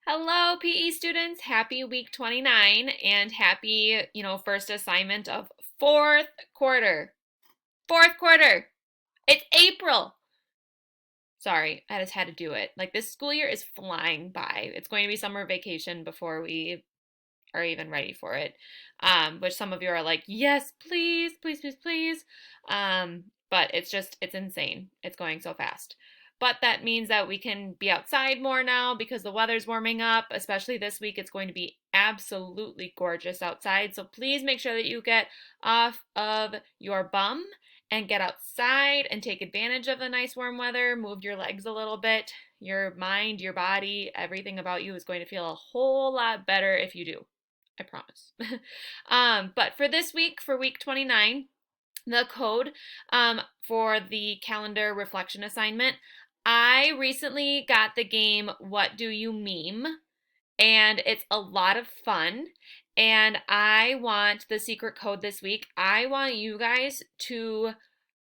Hello, PE students. Happy week 29 and happy, first assignment of fourth quarter. Fourth quarter. It's April. Sorry, I just had to do it. Like this school year is flying by. It's going to be summer vacation before we are even ready for it. Which some of you are like, yes, please, please, please, please. But it's insane. It's going so fast. But that means that we can be outside more now because the weather's warming up, especially this week. It's going to be absolutely gorgeous outside. So please make sure that you get off of your bum and get outside and take advantage of the nice warm weather. Move your legs a little bit. Your mind, your body, everything about you is going to feel a whole lot better if you do. I promise. But for this week, for week 29, the code for the calendar reflection assignment, I recently got the game What Do You Meme? And it's a lot of fun. And I want the secret code this week. I want you guys to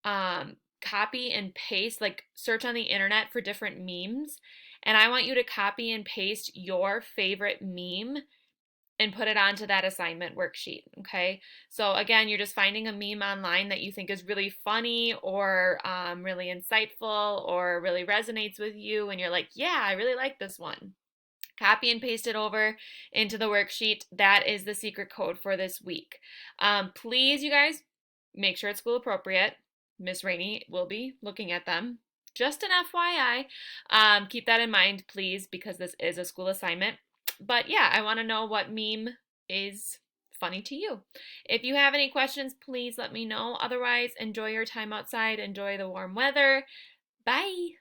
copy and paste, like search on the internet for different memes. And I want you to copy and paste your favorite meme and put it onto that assignment worksheet. Okay. So again, you're just finding a meme online that you think is really funny or really insightful or really resonates with you. And you're like, yeah, I really like this one. Copy and paste it over into the worksheet. That is the secret code for this week. Please, you guys, make sure it's school appropriate. Miss Rainey will be looking at them. Just an FYI. Keep that in mind, please, because this is a school assignment. But yeah, I want to know what meme is funny to you. If you have any questions, please let me know. Otherwise, enjoy your time outside. Enjoy the warm weather. Bye.